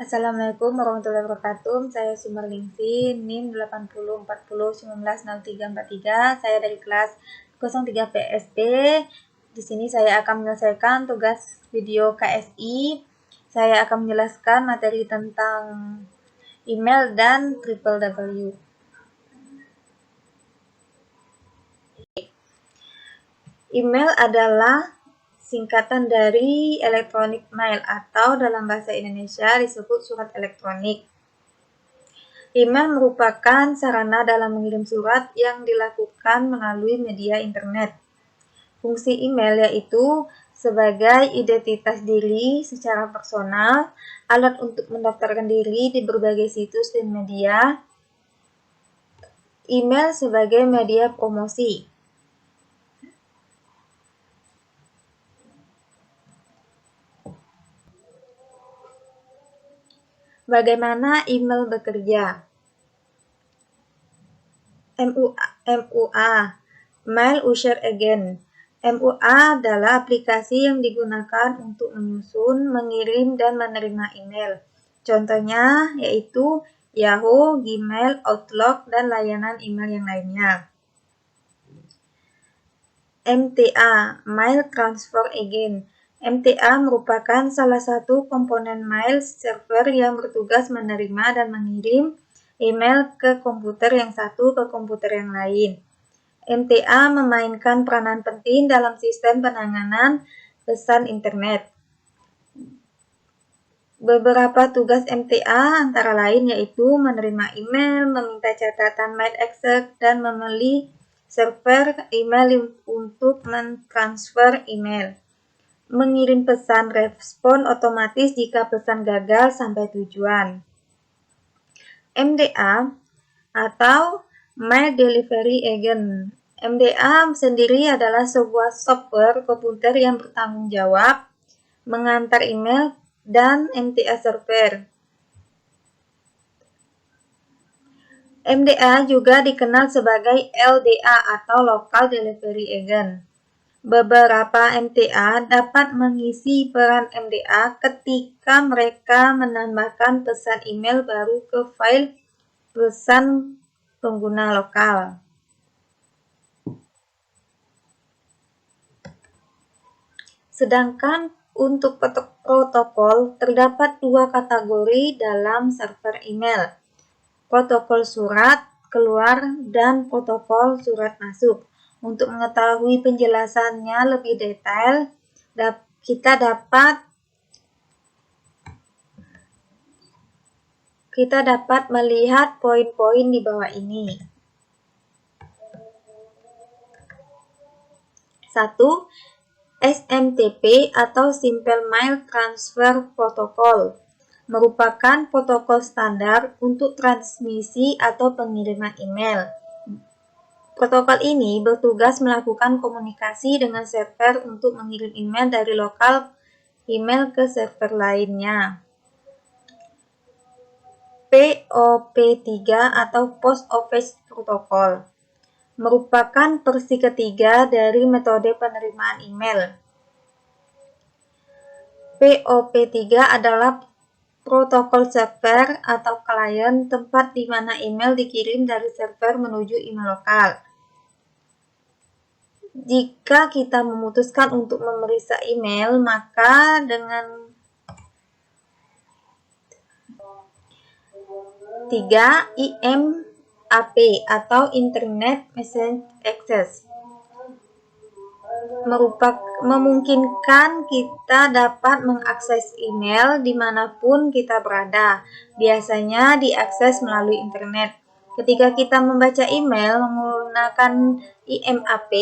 Assalamualaikum warahmatullahi wabarakatuh. Saya Sumerningsi, NIM 8040190343. Saya dari kelas 03 PSP. Di sini saya akan menyelesaikan tugas video KSI. Saya akan menjelaskan materi tentang email dan www. Email adalah singkatan dari electronic mail atau dalam bahasa Indonesia disebut surat elektronik. Email merupakan sarana dalam mengirim surat yang dilakukan melalui media internet. Fungsi email yaitu sebagai identitas diri secara personal, alat untuk mendaftarkan diri di berbagai situs dan media, email sebagai media promosi. Bagaimana email bekerja? MUA, Mail User Agent. MUA adalah aplikasi yang digunakan untuk menyusun, mengirim, dan menerima email. Contohnya yaitu Yahoo, Gmail, Outlook, dan layanan email yang lainnya. MTA, Mail Transfer Agent. MTA merupakan salah satu komponen mail server yang bertugas menerima dan mengirim email ke komputer yang satu ke komputer yang lain. MTA memainkan peranan penting dalam sistem penanganan pesan internet. Beberapa tugas MTA antara lain yaitu menerima email, meminta catatan mail exec, dan membeli server email untuk mentransfer email. Mengirim pesan respon otomatis jika pesan gagal sampai tujuan. MDA atau Mail Delivery Agent. MDA sendiri adalah sebuah software komputer yang bertanggung jawab mengantar email dan MTA server. MDA juga dikenal sebagai LDA atau Local Delivery Agent. Beberapa MTA dapat mengisi peran MDA ketika mereka menambahkan pesan email baru ke file pesan pengguna lokal. Sedangkan untuk protokol terdapat dua kategori dalam server email, protokol surat keluar dan protokol surat masuk. Untuk mengetahui penjelasannya lebih detail, kita dapat melihat poin-poin di bawah ini. 1. SMTP atau Simple Mail Transfer Protocol merupakan protokol standar untuk transmisi atau pengiriman email. Protokol ini bertugas melakukan komunikasi dengan server untuk mengirim email dari lokal email ke server lainnya. POP3 atau Post Office Protocol merupakan versi ketiga dari metode penerimaan email. POP3 adalah protokol server atau klien, tempat di mana email dikirim dari server menuju email lokal. Jika kita memutuskan untuk memeriksa email, maka dengan 3. IMAP atau Internet Message Access memungkinkan kita dapat mengakses email dimanapun kita berada, biasanya diakses melalui internet. Ketika kita membaca email menggunakan IMAP,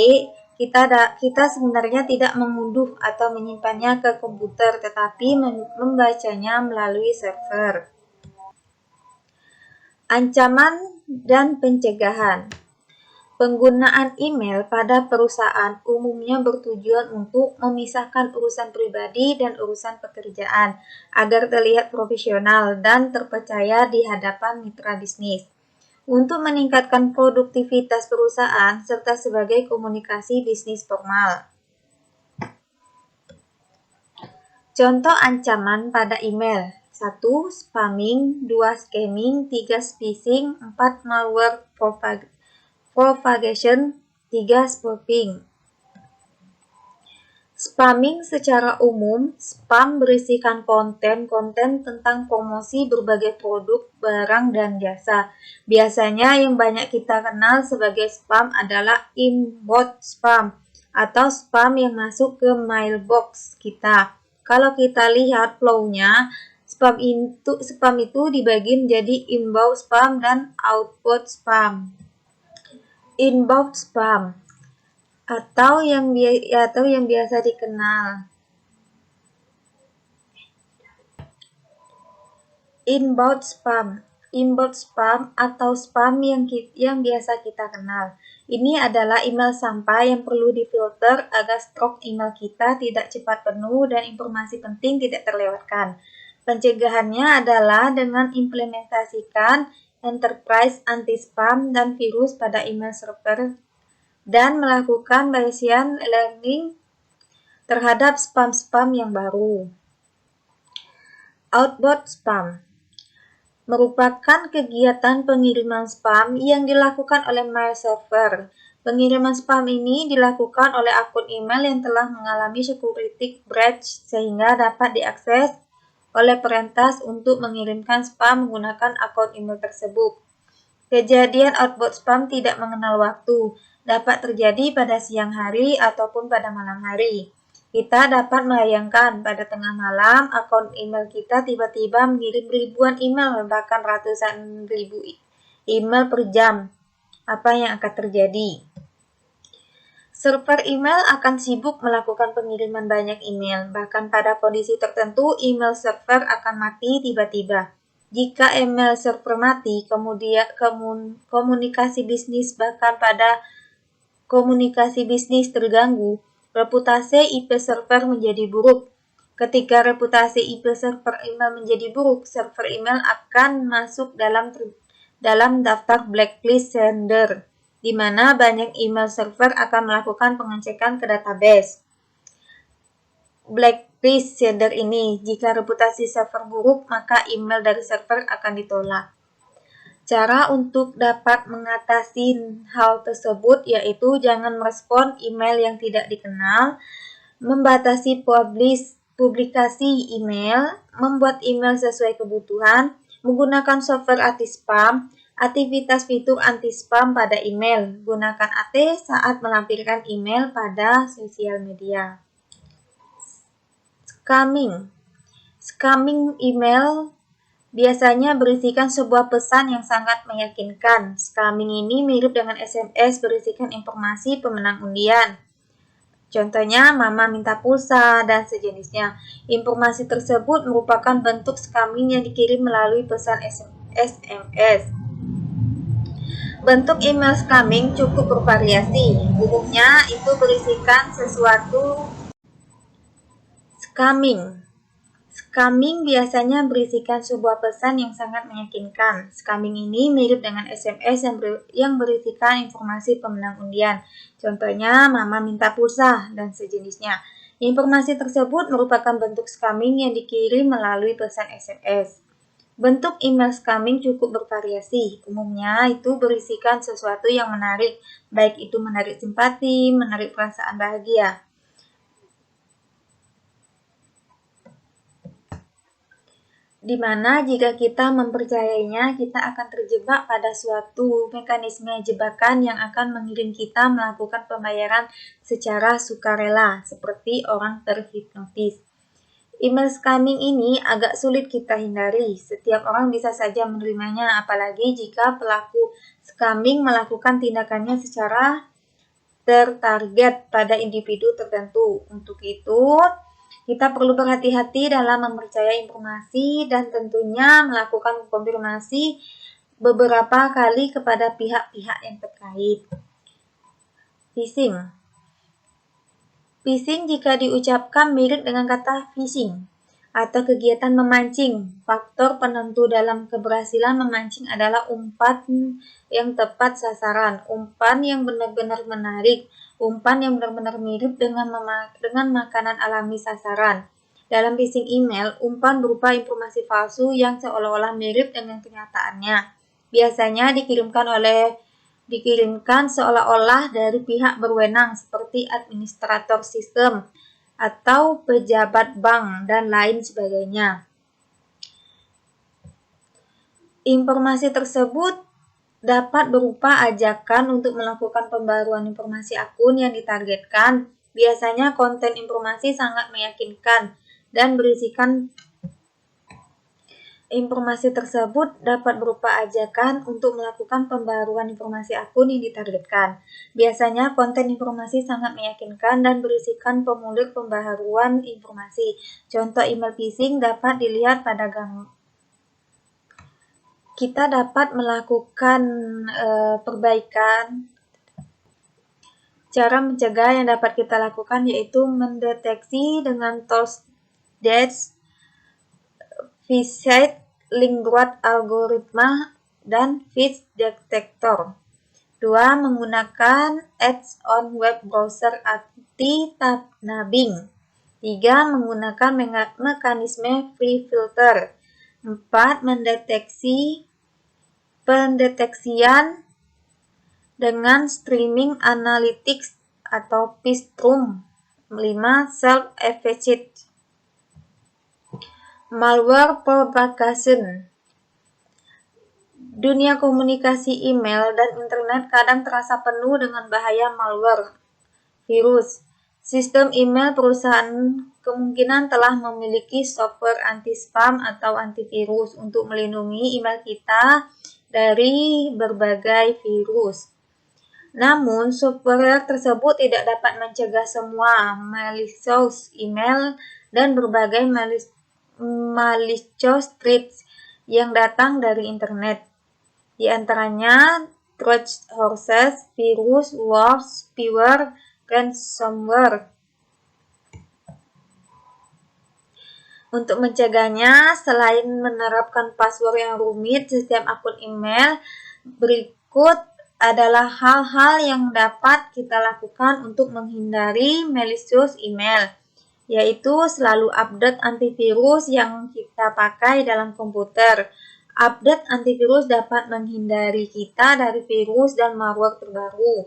kita sebenarnya tidak mengunduh atau menyimpannya ke komputer, tetapi membacanya melalui server. Ancaman dan pencegahan. Penggunaan email pada perusahaan umumnya bertujuan untuk memisahkan urusan pribadi dan urusan pekerjaan agar terlihat profesional dan terpercaya di hadapan mitra bisnis. Untuk meningkatkan produktivitas perusahaan serta sebagai komunikasi bisnis formal. Contoh ancaman pada email. 1. Spamming, 2. Scamming, 3. Phishing, 4. Malware propagation, 3. Spoofing. Spamming secara umum, spam berisikan konten-konten tentang promosi berbagai produk, barang, dan jasa. Biasanya yang banyak kita kenal sebagai spam adalah inbound spam atau spam yang masuk ke mailbox kita. Kalau kita lihat flow-nya, spam itu dibagi menjadi inbound spam dan outbound spam. Inbound spam atau yang biasa dikenal inbound spam atau spam yang biasa kita kenal. Ini adalah email sampah yang perlu difilter agar stok email kita tidak cepat penuh dan informasi penting tidak terlewatkan. Pencegahannya adalah dengan implementasikan enterprise anti-spam dan virus pada email server dan melakukan Bayesian learning terhadap spam-spam yang baru. Outbound spam merupakan kegiatan pengiriman spam yang dilakukan oleh mail server. Pengiriman spam ini dilakukan oleh akun email yang telah mengalami security breach sehingga dapat diakses oleh peretas untuk mengirimkan spam menggunakan akun email tersebut. Kejadian outbound spam tidak mengenal waktu, dapat terjadi pada siang hari ataupun pada malam hari. Kita dapat membayangkan pada tengah malam akun email kita tiba-tiba mengirim ribuan email, bahkan ratusan ribu email per jam. Apa yang akan terjadi? Server email akan sibuk melakukan pengiriman banyak email, bahkan pada kondisi tertentu email server akan mati tiba-tiba. Jika email server mati, kemudian komunikasi bisnis bahkan pada komunikasi bisnis terganggu, reputasi IP server menjadi buruk. Ketika reputasi IP server email menjadi buruk, server email akan masuk dalam daftar blacklist sender, di mana banyak email server akan melakukan pengecekan ke database. Blacklist sender ini, jika reputasi server buruk, maka email dari server akan ditolak. Cara untuk dapat mengatasi hal tersebut yaitu jangan merespon email yang tidak dikenal, membatasi publikasi email, membuat email sesuai kebutuhan, menggunakan software anti-spam, aktivitas fitur anti-spam pada email, gunakan AT saat melampirkan email pada sosial media. Scamming email biasanya berisikan sebuah pesan yang sangat meyakinkan. Scamming ini mirip dengan SMS berisikan informasi pemenang undian. Contohnya, mama minta pulsa dan sejenisnya. Informasi tersebut merupakan bentuk scamming yang dikirim melalui pesan SMS. Bentuk email scamming cukup bervariasi. Umumnya itu berisikan sesuatu Scamming biasanya berisikan sebuah pesan yang sangat meyakinkan. Scamming ini mirip dengan SMS yang berisikan informasi pemenang undian. Contohnya, mama minta pulsa dan sejenisnya. Informasi tersebut merupakan bentuk scamming yang dikirim melalui pesan SMS. Bentuk email scamming cukup bervariasi. Umumnya itu berisikan sesuatu yang menarik, baik itu menarik simpati, menarik perasaan bahagia. Di mana jika kita mempercayainya, kita akan terjebak pada suatu mekanisme jebakan yang akan mengirim kita melakukan pembayaran secara sukarela, seperti orang terhipnotis. Email scamming ini agak sulit kita hindari. Setiap orang bisa saja menerimanya, apalagi jika pelaku scamming melakukan tindakannya secara tertarget pada individu tertentu. Untuk itu, kita perlu berhati-hati dalam mempercayai informasi dan tentunya melakukan konfirmasi beberapa kali kepada pihak-pihak yang terkait. Phishing. Phishing jika diucapkan mirip dengan kata phishing atau kegiatan memancing. Faktor penentu dalam keberhasilan memancing adalah umpan yang tepat sasaran, umpan yang benar-benar menarik, umpan yang benar-benar mirip dengan makanan alami sasaran. Dalam phishing email, umpan berupa informasi palsu yang seolah-olah mirip dengan kenyataannya. Biasanya dikirimkan seolah-olah dari pihak berwenang seperti administrator sistem atau pejabat bank dan lain sebagainya. Informasi tersebut dapat berupa ajakan untuk melakukan pembaruan informasi akun yang ditargetkan. Biasanya konten informasi sangat meyakinkan dan berisikan informasi tersebut dapat berupa ajakan untuk melakukan pembaruan informasi akun yang ditargetkan. Biasanya konten informasi sangat meyakinkan dan berisikan pemulik pembaharuan informasi. Contoh email phishing dapat dilihat pada gambar. Kita dapat melakukan perbaikan. Cara mencegah yang dapat kita lakukan yaitu mendeteksi dengan tools DES, Phishite, Lingguat Algoritma, dan Phish Detector. 2. Menggunakan ads-on web browser anti-nabbing. 3. Menggunakan mekanisme free filter. 4. Pendeteksian dengan streaming analytics atau Phishroom. 5. Self-effacing. Malware propagation. Dunia komunikasi email dan internet kadang terasa penuh dengan bahaya malware, virus. Sistem email perusahaan kemungkinan telah memiliki software anti-spam atau antivirus untuk melindungi email kita dari berbagai virus. Namun, software tersebut tidak dapat mencegah semua malicious email dan berbagai malicious threats yang datang dari internet. Di antaranya Trojan horses, virus, worms, spyware, ransomware. Untuk mencegahnya, selain menerapkan password yang rumit setiap akun email, berikut adalah hal-hal yang dapat kita lakukan untuk menghindari malicious email, yaitu selalu update antivirus yang kita pakai dalam komputer. Update antivirus dapat menghindari kita dari virus dan malware terbaru.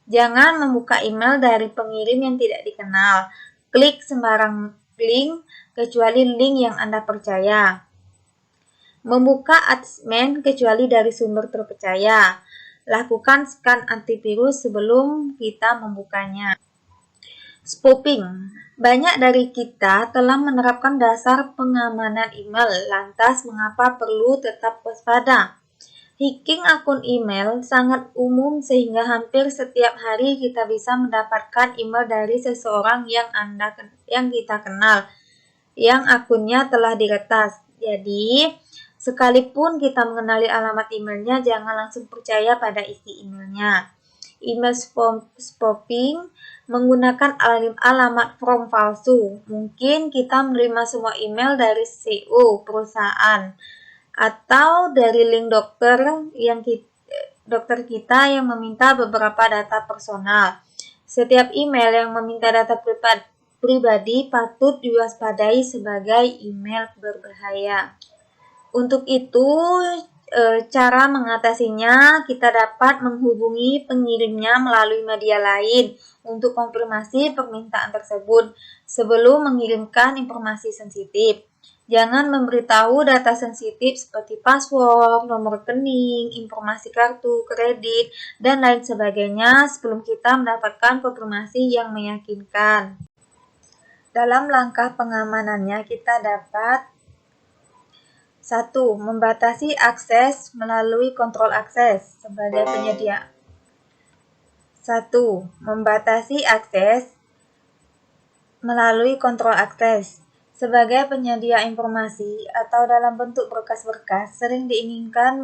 Jangan membuka email dari pengirim yang tidak dikenal. Klik sembarang link, kecuali link yang Anda percaya. Membuka attachment kecuali dari sumber terpercaya. Lakukan scan antivirus sebelum kita membukanya. Spoofing. Banyak dari kita telah menerapkan dasar pengamanan email, lantas mengapa perlu tetap waspada? Hacking akun email sangat umum sehingga hampir setiap hari kita bisa mendapatkan email dari seseorang yang kita kenal, yang akunnya telah diretas. Jadi, sekalipun kita mengenali alamat emailnya, jangan langsung percaya pada isi emailnya. Email spoofing menggunakan alamat form palsu. Mungkin kita menerima semua email dari CEO perusahaan atau dari link dokter kita yang meminta beberapa data personal. Setiap email yang meminta data pribadi patut diwaspadai sebagai email berbahaya. Untuk itu, cara mengatasinya, kita dapat menghubungi pengirimnya melalui media lain untuk konfirmasi permintaan tersebut sebelum mengirimkan informasi sensitif. Jangan memberitahu data sensitif seperti password, nomor rekening, informasi kartu kredit, dan lain sebagainya sebelum kita mendapatkan konfirmasi yang meyakinkan. Dalam langkah pengamanannya, kita dapat 1. Membatasi akses melalui kontrol akses sebagai penyedia. 1. Membatasi akses melalui kontrol akses. Sebagai penyedia informasi atau dalam bentuk berkas-berkas, sering diinginkan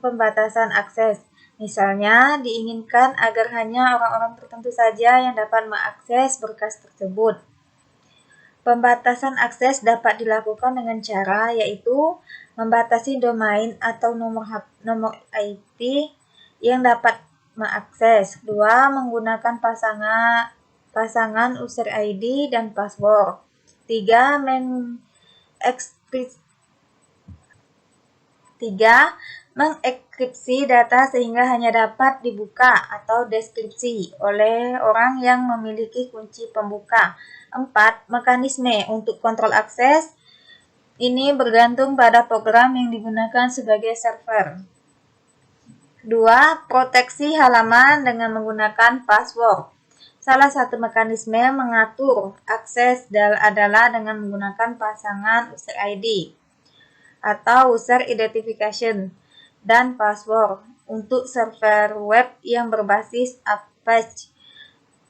pembatasan akses. Misalnya, diinginkan agar hanya orang-orang tertentu saja yang dapat mengakses berkas tersebut. Pembatasan akses dapat dilakukan dengan cara yaitu membatasi domain atau nomor IP yang dapat mengakses. 2. Menggunakan pasangan user ID dan password. 3. Mengekripsi data sehingga hanya dapat dibuka atau deskripsi oleh orang yang memiliki kunci pembuka. 4. Mekanisme untuk kontrol akses. Ini bergantung pada program yang digunakan sebagai server. 2. Proteksi halaman dengan menggunakan password. Salah satu mekanisme mengatur akses adalah dengan menggunakan pasangan user ID atau user identification dan password untuk server web yang berbasis Apache.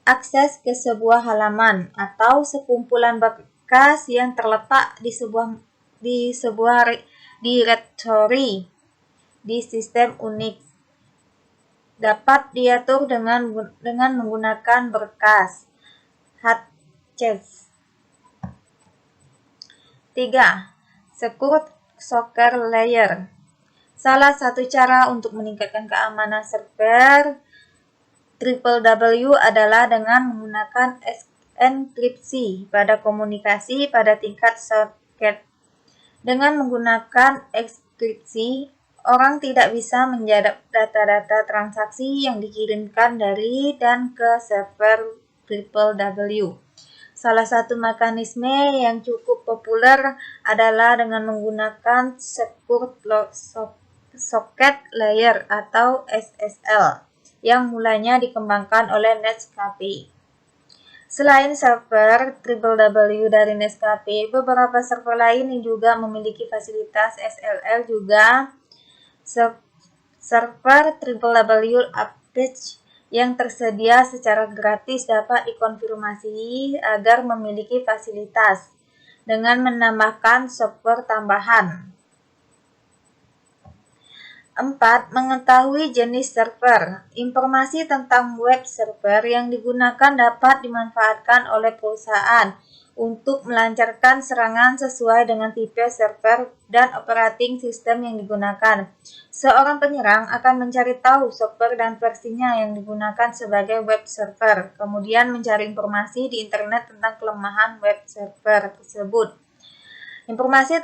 Akses ke sebuah halaman atau sekumpulan berkas yang terletak di sebuah directory di sistem Unix dapat diatur dengan menggunakan berkas hashcash. 3. Secure Socket Layer. Salah satu cara untuk meningkatkan keamanan server www adalah dengan menggunakan enkripsi pada komunikasi pada tingkat soket. Dengan menggunakan enkripsi, orang tidak bisa menjadap data-data transaksi yang dikirimkan dari dan ke server www. Salah satu mekanisme yang cukup populer adalah dengan menggunakan Secure Socket Layer atau SSL yang mulanya dikembangkan oleh Netscape. Selain server www dari Netscape, beberapa server lain yang juga memiliki fasilitas SSL juga. Server www Apache yang tersedia secara gratis dapat dikonfirmasi agar memiliki fasilitas dengan menambahkan software tambahan. 4. Mengetahui jenis server. Informasi tentang web server yang digunakan dapat dimanfaatkan oleh perusahaan untuk melancarkan serangan sesuai dengan tipe server dan operating system yang digunakan. Seorang penyerang akan mencari tahu software dan versinya yang digunakan sebagai web server, kemudian mencari informasi di internet tentang kelemahan web server tersebut. Informasi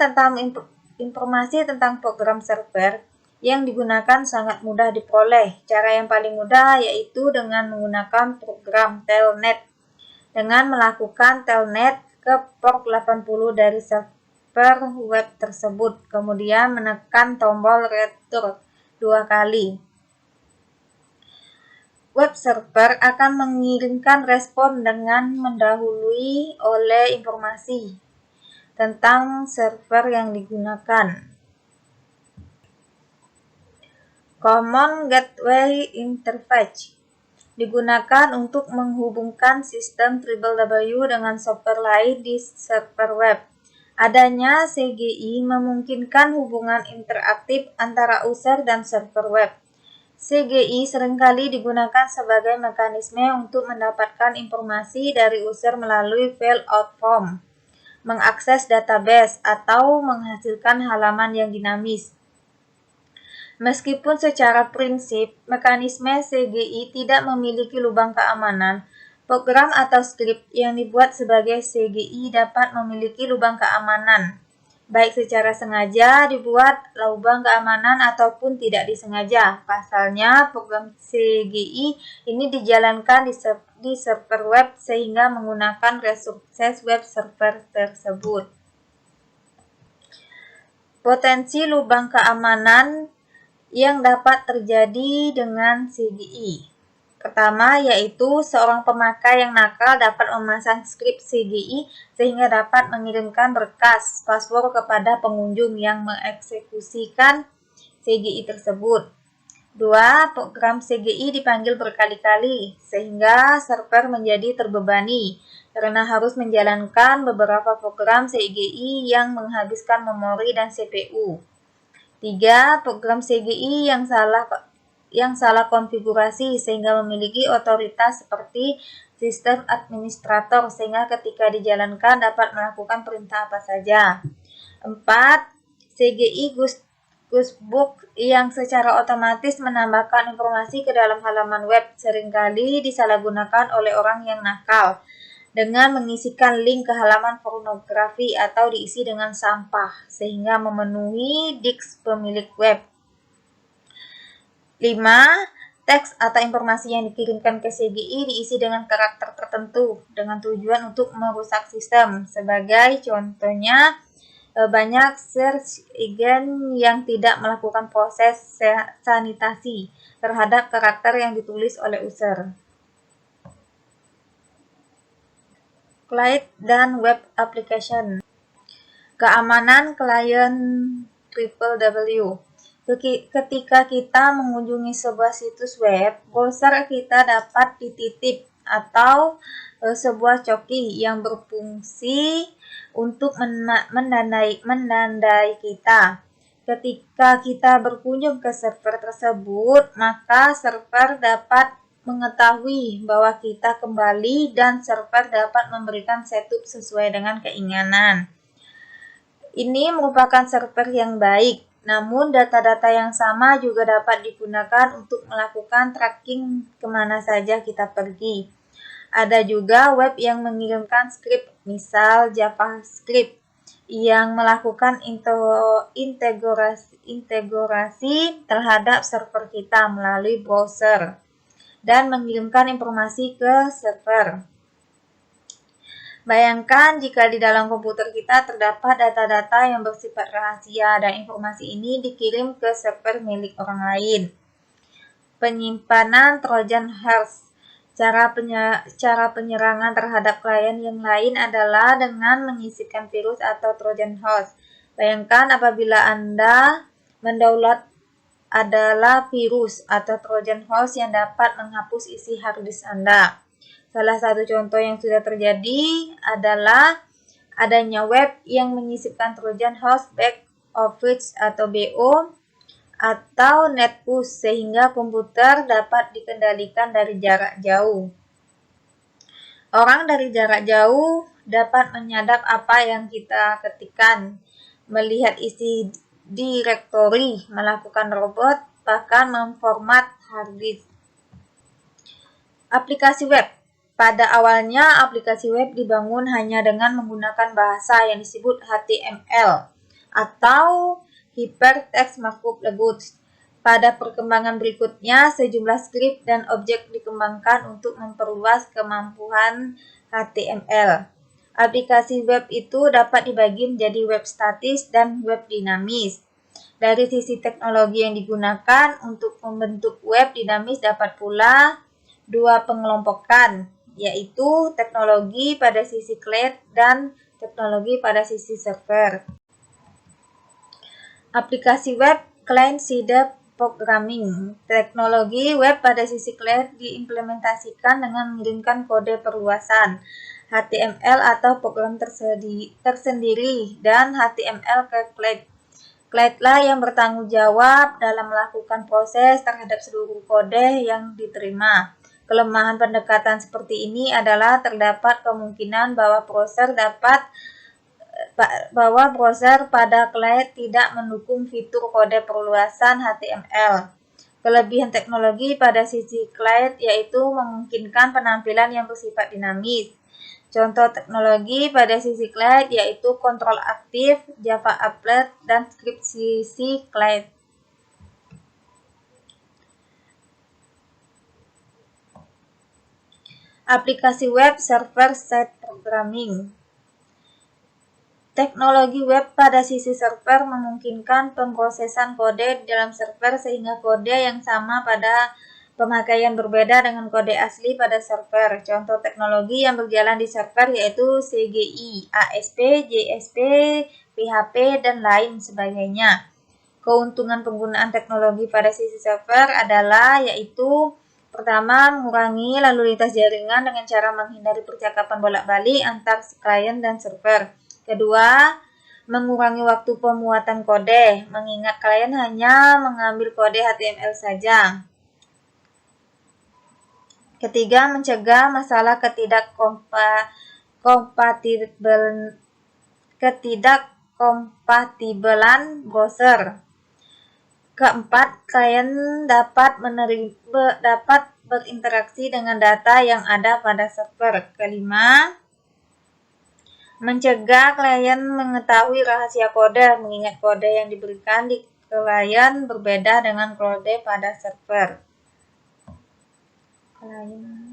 tentang program server yang digunakan sangat mudah diperoleh. Cara yang paling mudah yaitu dengan menggunakan program telnet. Dengan melakukan telnet ke port 80 dari server web tersebut, kemudian menekan tombol return 2 kali. Web server akan mengirimkan respon dengan mendahului oleh informasi tentang server yang digunakan. Common Gateway Interface digunakan untuk menghubungkan sistem www dengan software lain di server web. Adanya CGI memungkinkan hubungan interaktif antara user dan server web. CGI seringkali digunakan sebagai mekanisme untuk mendapatkan informasi dari user melalui fill out form, mengakses database, atau menghasilkan halaman yang dinamis. Meskipun secara prinsip, mekanisme CGI tidak memiliki lubang keamanan, program atau skrip yang dibuat sebagai CGI dapat memiliki lubang keamanan, baik secara sengaja dibuat lubang keamanan ataupun tidak disengaja. Pasalnya, program CGI ini dijalankan di server web sehingga menggunakan resources web server tersebut. Potensi lubang keamanan yang dapat terjadi dengan CGI. Pertama, yaitu seorang pemakai yang nakal dapat memasang skrip CGI sehingga dapat mengirimkan berkas password kepada pengunjung yang mengeksekusikan CGI tersebut. 2. Program CGI dipanggil berkali-kali sehingga server menjadi terbebani karena harus menjalankan beberapa program CGI yang menghabiskan memori dan CPU. 3. Program CGI yang salah konfigurasi sehingga memiliki otoritas seperti sistem administrator sehingga ketika dijalankan dapat melakukan perintah apa saja. 4. CGI Guestbook yang secara otomatis menambahkan informasi ke dalam halaman web seringkali disalahgunakan oleh orang yang nakal. dengan mengisikan link ke halaman pornografi atau diisi dengan sampah sehingga memenuhi disk pemilik web. 5. Teks atau informasi yang dikirimkan ke CGI diisi dengan karakter tertentu dengan tujuan untuk merusak sistem. Sebagai contohnya, banyak search engine yang tidak melakukan proses sanitasi terhadap karakter yang ditulis oleh user. Client dan web application. Keamanan klien www. Ketika kita mengunjungi sebuah situs web, browser kita dapat dititip atau sebuah coki yang berfungsi untuk menandai kita. Ketika kita berkunjung ke server tersebut, maka server dapat mengetahui bahwa kita kembali dan server dapat memberikan setup sesuai dengan keinginan. Ini merupakan server yang baik. Namun, data-data yang sama juga dapat digunakan untuk melakukan tracking kemana saja kita pergi. Ada juga web yang mengirimkan script, misal JavaScript, yang melakukan integrasi terhadap server kita melalui browser dan mengirimkan informasi ke server. Bayangkan jika di dalam komputer kita terdapat data-data yang bersifat rahasia dan informasi ini dikirim ke server milik orang lain. Penyimpanan Trojan Horse. Cara penyerangan terhadap klien yang lain adalah dengan mengisikan virus atau Trojan Horse. Bayangkan apabila Anda mendownload adalah virus atau Trojan Horse yang dapat menghapus isi hard disk Anda. Salah satu contoh yang sudah terjadi adalah adanya web yang menyisipkan Trojan Horse Back Office atau BO atau NetPush sehingga komputer dapat dikendalikan dari jarak jauh. Orang dari jarak jauh dapat menyadap apa yang kita ketikkan, melihat isi direktori, melakukan robot, bahkan memformat hard disk. Aplikasi web. Pada awalnya, aplikasi web dibangun hanya dengan menggunakan bahasa yang disebut HTML atau Hypertext Markup Language. Pada perkembangan berikutnya, sejumlah skrip dan objek dikembangkan untuk memperluas kemampuan HTML. Aplikasi web itu dapat dibagi menjadi web statis dan web dinamis. Dari sisi teknologi yang digunakan untuk membentuk web dinamis dapat pula dua pengelompokan, yaitu teknologi pada sisi client dan teknologi pada sisi server. Aplikasi web client-side programming. Teknologi web pada sisi client diimplementasikan dengan mengirimkan kode perluasan HTML atau program tersendiri dan HTML ke client. Clientlah yang bertanggung jawab dalam melakukan proses terhadap seluruh kode yang diterima. Kelemahan pendekatan seperti ini adalah terdapat kemungkinan bahwa browser pada client tidak mendukung fitur kode perluasan HTML. Kelebihan teknologi pada sisi client yaitu memungkinkan penampilan yang bersifat dinamis. Contoh teknologi pada sisi client yaitu kontrol aktif, Java Applet, dan script sisi client. Aplikasi web server-side programming. Teknologi web pada sisi server memungkinkan pemrosesan kode di dalam server sehingga kode yang sama pada pemakaian berbeda dengan kode asli pada server. Contoh teknologi yang berjalan di server yaitu CGI, ASP, JSP, PHP, dan lain sebagainya. Keuntungan penggunaan teknologi pada sisi server adalah yaitu pertama, mengurangi lalu lintas jaringan dengan cara menghindari percakapan bolak-balik antar klien dan server. Kedua, mengurangi waktu pemuatan kode, mengingat klien hanya mengambil kode HTML saja. Ketiga, mencegah masalah ketidakkompatibelan browser. Keempat, klien dapat berinteraksi dengan data yang ada pada server. Kelima, Mencegah klien mengetahui rahasia kode, mengingat kode yang diberikan di klien berbeda dengan kode pada server. Klien